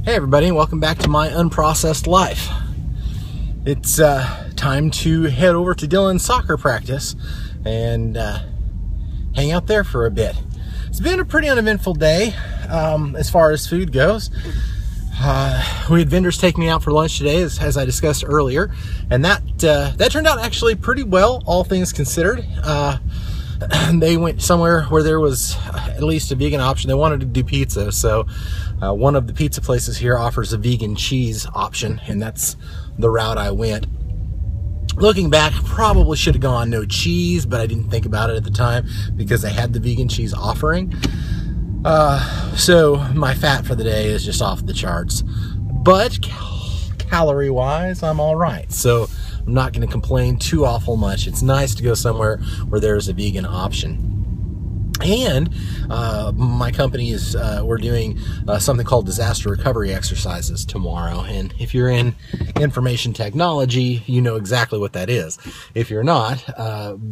Hey everybody, and welcome back to my unprocessed life. It's time to head over to Dylan's soccer practice and hang out there for a bit. It's been a pretty uneventful day as far as food goes. We had vendors take me out for lunch today, as I discussed earlier, and that turned out actually pretty well, all things considered. They went somewhere where there was at least a vegan option. They wanted to do pizza, so one of the pizza places here offers a vegan cheese option, and that's the route I went. Looking back, probably should have gone no cheese, but I didn't think about it at the time because they had the vegan cheese offering. So my fat for the day is just off the charts, but calorie-wise, I'm all right. So I'm not going to complain too awful much. It's nice to go somewhere where there's a vegan option. And my company is, we're doing something called disaster recovery exercises tomorrow. And if you're in information technology, you know exactly what that is. If you're not,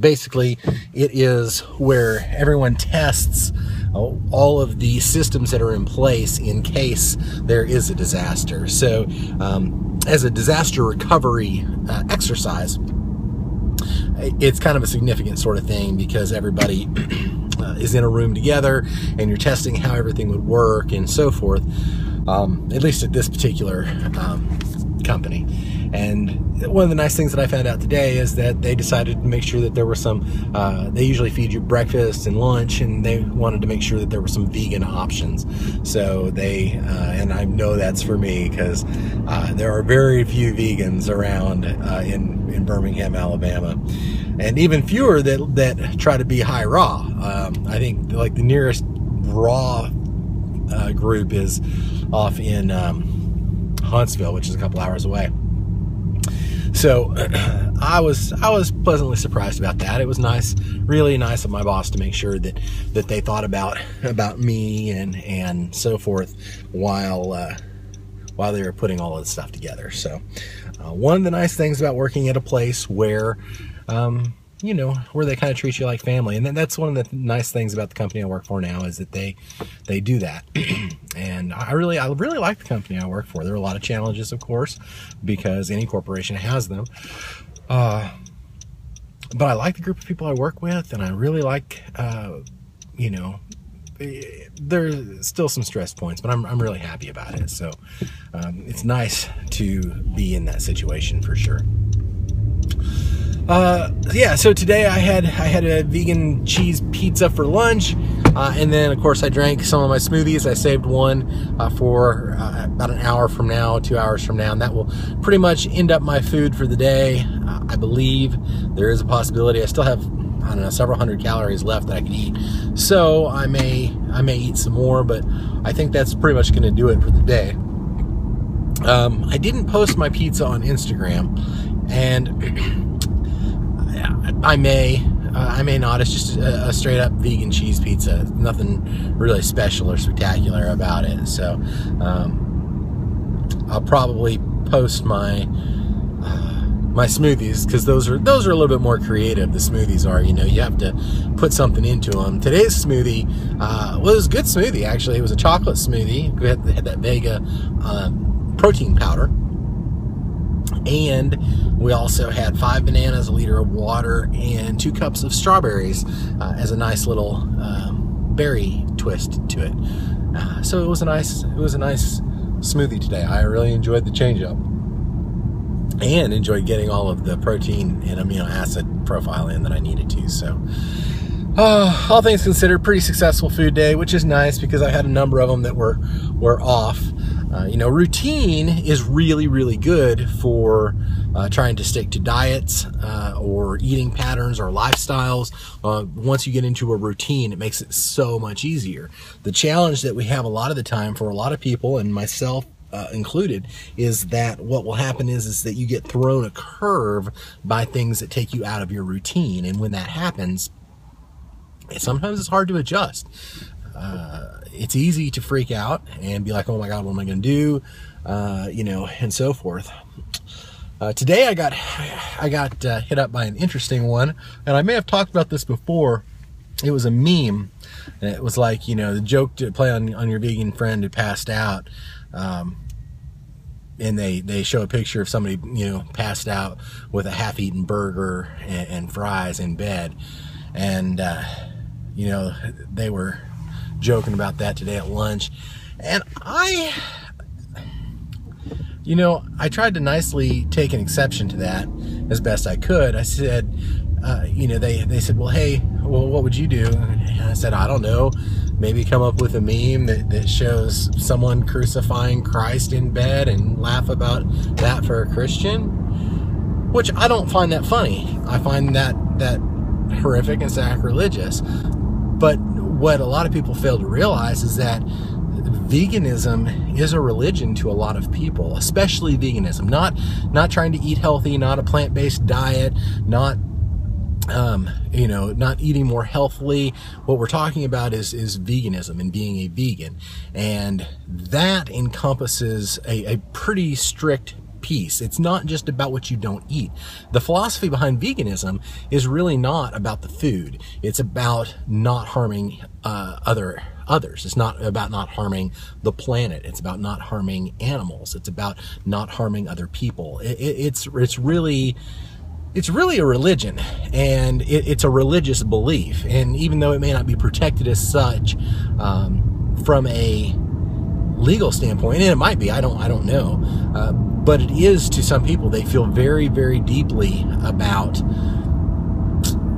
basically it is where everyone tests all of the systems that are in place in case there is a disaster. So as a disaster recovery exercise, it's kind of a significant sort of thing because everybody is in a room together and you're testing how everything would work and so forth, at least at this particular company. And one of the nice things that I found out today is that they decided to make sure that there were some, they usually feed you breakfast and lunch, and they wanted to make sure that there were some vegan options. So they, and I know that's for me because there are very few vegans around in Birmingham, Alabama, and even fewer that try to be high raw. I think like the nearest raw group is off in Huntsville, which is a couple hours away. So I was pleasantly surprised about that. It was nice, really nice of my boss to make sure that they thought about me and so forth while they were putting all of this stuff together. So one of the nice things about working at a place where you know, where they kind of treat you like family, and that's one of the nice things about the company I work for now is that they do that. And I really like the company I work for. There are a lot of challenges, of course, because any corporation has them. But I like the group of people I work with, and I really like, you know, there's still some stress points, but I'm really happy about it. So it's nice to be in that situation for sure. Yeah, so today I had a vegan cheese pizza for lunch, and then of course I drank some of my smoothies. I saved one for about an hour from now, 2 hours from now, and that will pretty much end up my food for the day. I believe there is a possibility I still have, I don't know, several hundred calories left that I can eat, so I may eat some more, but I think that's pretty much going to do it for the day. I didn't post my pizza on Instagram, and I may not. It's just a straight up vegan cheese pizza. Nothing really special or spectacular about it. So I'll probably post my smoothies because those are a little bit more creative. The smoothies are, you know, you have to put something into them. Today's smoothie was a good smoothie actually. It was a chocolate smoothie. We had that Vega protein powder. And we also had 5 bananas, a liter of water, and 2 cups of strawberries as a nice little berry twist to it. So it was a nice smoothie today. I really enjoyed the change up and enjoyed getting all of the protein and amino acid profile in that I needed to. So all things considered, pretty successful food day, which is nice because I had a number of them that were off. You know, routine is really, really good for trying to stick to diets or eating patterns or lifestyles. Once you get into a routine, it makes it so much easier. The challenge that we have a lot of the time for a lot of people, and myself included, is that what will happen is that you get thrown a curve by things that take you out of your routine. And when that happens, sometimes it's hard to adjust. It's easy to freak out and be like, oh my God, what am I going to do? You know, and so forth. Today I got hit up by an interesting one, and I may have talked about this before. It was a meme, and it was like, you know, the joke to play on your vegan friend who passed out. and they show a picture of somebody, you know, passed out with a half-eaten burger and fries in bed. And, you know, they were joking about that today at lunch. And you know, I tried to nicely take an exception to that as best I could. I said, you know, they said, well, hey, well, what would you do? And I said, I don't know. Maybe come up with a meme that shows someone crucifying Christ in bed and laugh about that for a Christian, which I don't find that funny. I find that horrific and sacrilegious. But what a lot of people fail to realize is that veganism is a religion to a lot of people, especially veganism. Not trying to eat healthy, not a plant-based diet, not you know, not eating more healthily. What we're talking about is veganism and being a vegan, and that encompasses a pretty strict piece. It's not just about what you don't eat. The philosophy behind veganism is really not about the food. It's about not harming others. It's not about not harming the planet. It's about not harming animals. It's about not harming other people. It's really a religion, and it's a religious belief. And even though it may not be protected as such from a legal standpoint, and it might be, I don't know, but it is to some people. They feel very, very deeply about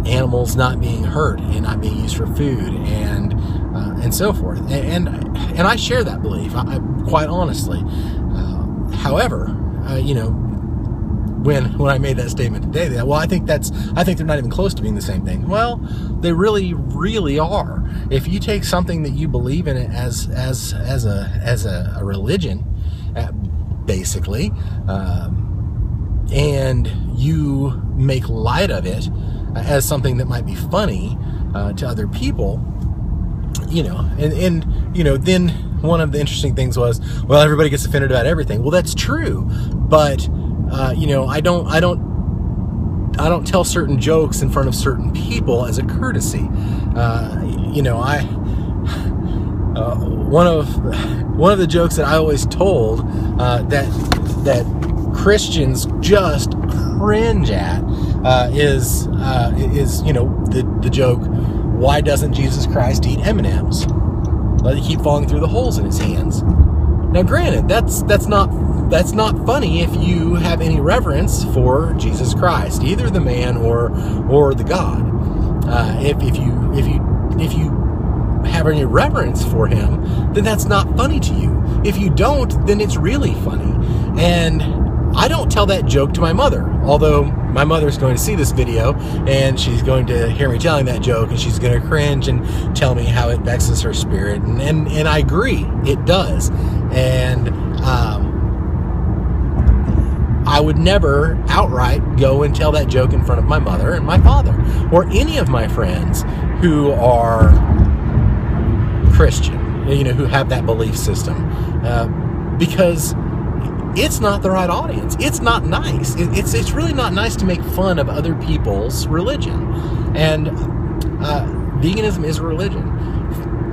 animals not being hurt and not being used for food and so forth. And I share that belief, quite honestly. However, you know, when I made that statement today, that, well, I think they're not even close to being the same thing. Well, they really, really are. If you take something that you believe in it as a religion, basically, and you make light of it as something that might be funny to other people, you know, and you know, then one of the interesting things was, well, everybody gets offended about everything. Well, that's true, but you know, I don't tell certain jokes in front of certain people as a courtesy. You know, one of the jokes that I always told that Christians just cringe at is you know, the joke, why doesn't Jesus Christ eat M&Ms? Let it keep falling through the holes in his hands. Now, granted, that's not funny if you have any reverence for Jesus Christ, either the man or the God. If you have any reverence for him, then that's not funny to you. If you don't, then it's really funny. And I don't tell that joke to my mother, although my mother's going to see this video and she's going to hear me telling that joke, and she's going to cringe and tell me how it vexes her spirit, and I agree, it does. And I would never outright go and tell that joke in front of my mother and my father or any of my friends who are Christian, you know, who have that belief system, because it's not the right audience. It's not nice. It's really not nice to make fun of other people's religion. And veganism is a religion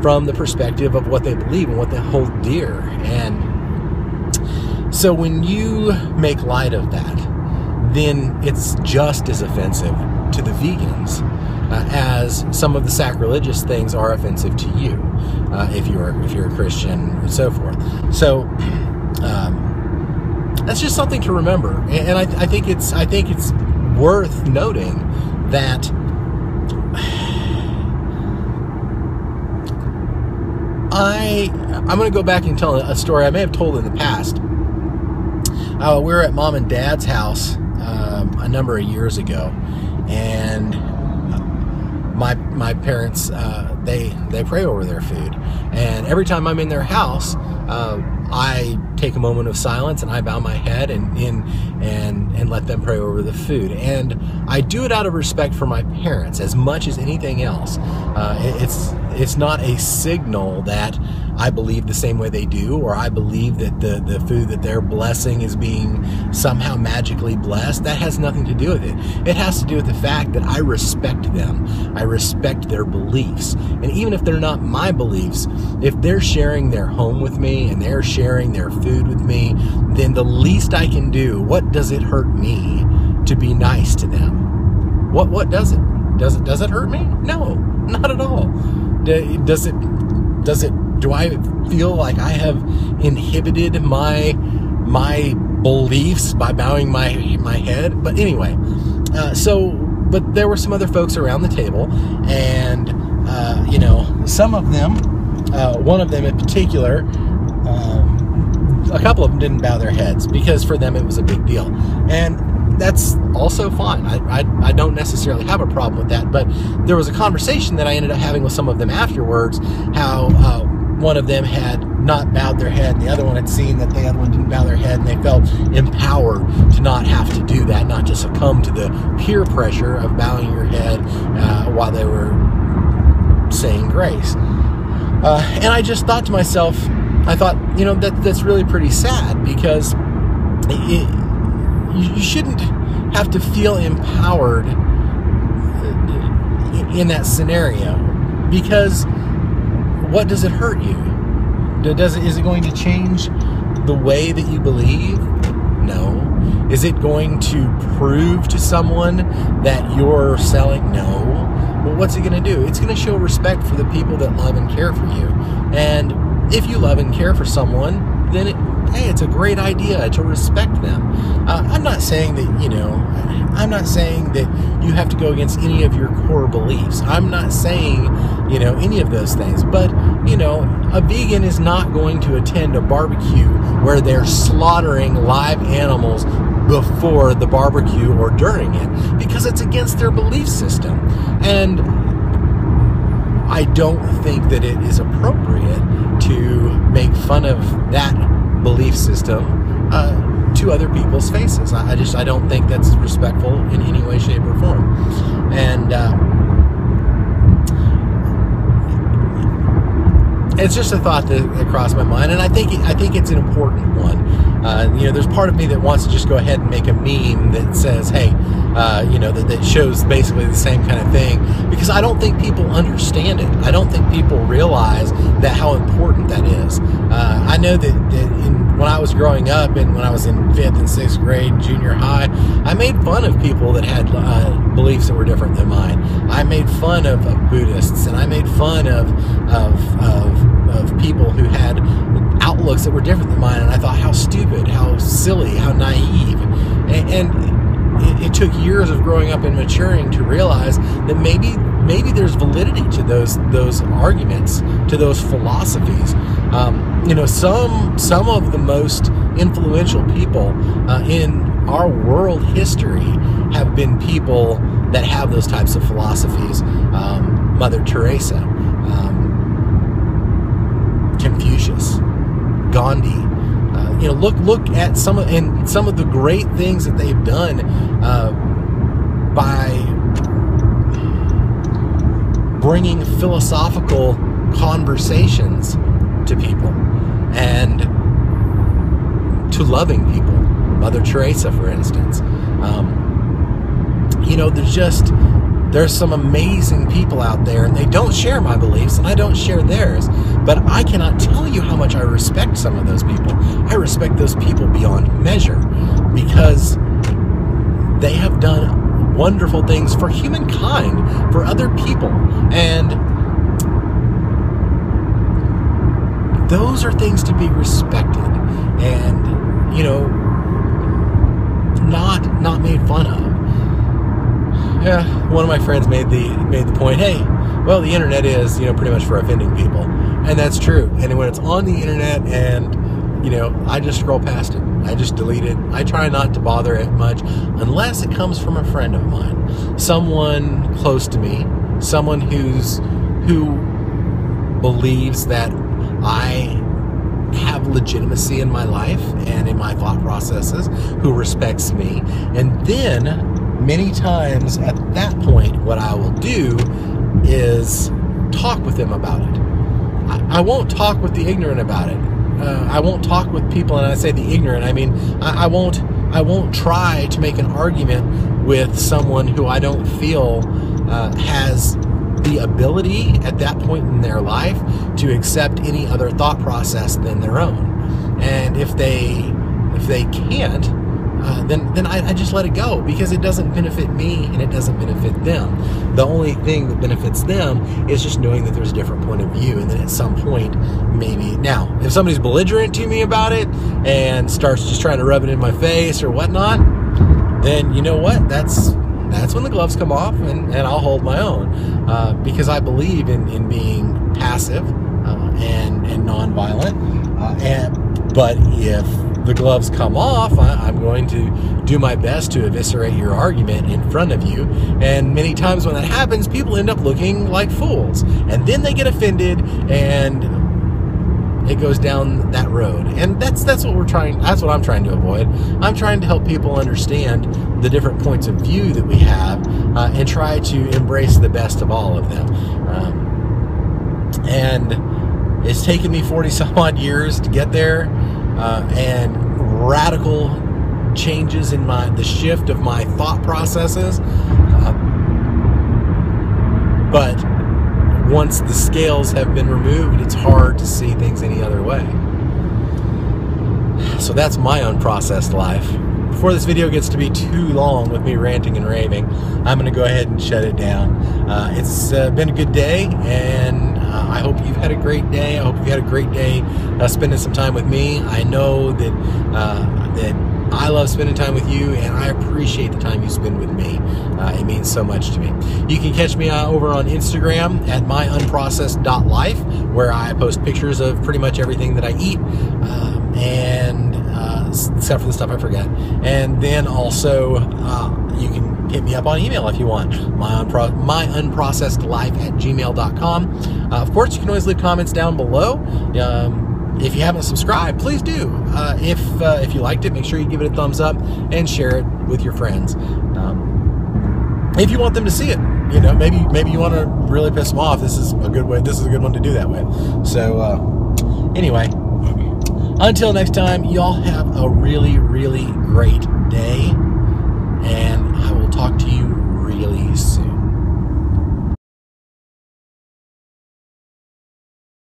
from the perspective of what they believe and what they hold dear. And so when you make light of that, then it's just as offensive to the vegans as some of the sacrilegious things are offensive to you, if you're a Christian and so forth. So that's just something to remember, and I think it's worth noting that I'm going to go back and tell a story I may have told in the past. We were at Mom and Dad's house a number of years ago, and my parents they pray over their food, and every time I'm in their house, I take a moment of silence and I bow my head and let them pray over the food. And I do it out of respect for my parents as much as anything else. It's not a signal that I believe the same way they do, or I believe that the food that they're blessing is being somehow magically blessed. That has nothing to do with it. It has to do with the fact that I respect them. I respect their beliefs. And even if they're not my beliefs, if they're sharing their home with me and they're sharing their food with me, then the least I can do, what does it hurt me to be nice to them? What does it? Does it hurt me? No, not at all. Do I feel like I have inhibited my beliefs by bowing my head? But anyway, but there were some other folks around the table, and some of them, one of them in particular, a couple of them didn't bow their heads because for them it was a big deal, and that's also fine. I don't necessarily have a problem with that, but there was a conversation that I ended up having with some of them afterwards, how one of them had not bowed their head, and the other one had seen that the other one didn't bow their head, and they felt empowered to not have to do that, not to succumb to the peer pressure of bowing your head while they were saying grace. And I just thought to myself, that's really pretty sad, because you shouldn't have to feel empowered in that scenario, because what does it hurt you? Is it going to change the way that you believe? No. Is it going to prove to someone that you're selling? No. Well, what's it going to do? It's going to show respect for the people that love and care for you. And if you love and care for someone, then it's a great idea to respect them. I'm not saying that, I'm not saying that you have to go against any of your core beliefs. I'm not saying, any of those things. But, a vegan is not going to attend a barbecue where they're slaughtering live animals before the barbecue or during it, because it's against their belief system. And I don't think that it is appropriate to make fun of that belief system to other people's faces. I don't think that's respectful in any way, shape, or form. And it's just a thought that crossed my mind, and I think it's an important one. There's part of me that wants to just go ahead and make a meme that says, hey, that shows basically the same kind of thing, because I don't think people understand it. I don't think people realize that how important that is. I know that when I was growing up, and when I was in 5th and 6th grade, junior high, I made fun of people that had beliefs that were different than mine. I made fun of Buddhists, and I made fun of people who had outlooks that were different than mine, and I thought, how stupid, how silly, how naive. And it took years of growing up and maturing to realize that maybe there's validity to those arguments, to those philosophies. Some of the most influential people in our world history have been people that have those types of philosophies. Mother Teresa, Confucius, Gandhi. Look at some of the great things that they've done by bringing philosophical conversations to people and to loving people. Mother Teresa, for instance. There's some amazing people out there, and they don't share my beliefs, and I don't share theirs. But I cannot tell you how much I respect some of those people. I respect those people beyond measure, because they have done wonderful things for humankind, for other people. And those are things to be respected and, not made fun of. Yeah, one of my friends made the point, hey, well, the internet is, pretty much for offending people. And that's true. And when it's on the internet and, I just scroll past it. I just delete it. I try not to bother it much unless it comes from a friend of mine. Someone close to me. Someone who believes that I have legitimacy in my life and in my thought processes, who respects me. And then many times at that point, what I will do is talk with them about it. I won't talk with the ignorant about it. I won't talk with people, and I say the ignorant, I mean, I won't try to make an argument with someone who I don't feel has the ability at that point in their life to accept any other thought process than their own. And if they can't, then I just let it go, because it doesn't benefit me and it doesn't benefit them. The only thing that benefits them is just knowing that there's a different point of view, and then at some point, maybe. Now, if somebody's belligerent to me about it and starts just trying to rub it in my face or whatnot, then you know what? That's when the gloves come off, and I'll hold my own, because I believe in being passive and nonviolent. But if the gloves come off, I'm going to do my best to eviscerate your argument in front of you. And many times when that happens, people end up looking like fools, and then they get offended, and it goes down that road. And that's what I'm trying to avoid. I'm trying to help people understand the different points of view that we have, and try to embrace the best of all of them. And it's taken me 40 some odd years to get there, and radical changes in the shift of my thought processes. But once the scales have been removed, it's hard to see things any other way. So that's my unprocessed life. Before this video gets to be too long with me ranting and raving, I'm going to go ahead and shut it down. It's been a good day, and I hope you've had a great day. I hope you've had a great day spending some time with me. I know that I love spending time with you, and I appreciate the time you spend with me. It means so much to me. You can catch me over on Instagram at myunprocessed.life, where I post pictures of pretty much everything that I eat, except for the stuff I forget. And then also, you can hit me up on email if you want, myunprocessedlife@gmail.com. Of course, you can always leave comments down below. If you haven't subscribed, please do. If you liked it, make sure you give it a thumbs up and share it with your friends. If you want them to see it, maybe you want to really piss them off. This is a good one to do that with. So anyway, until next time, y'all have a really, really great day, and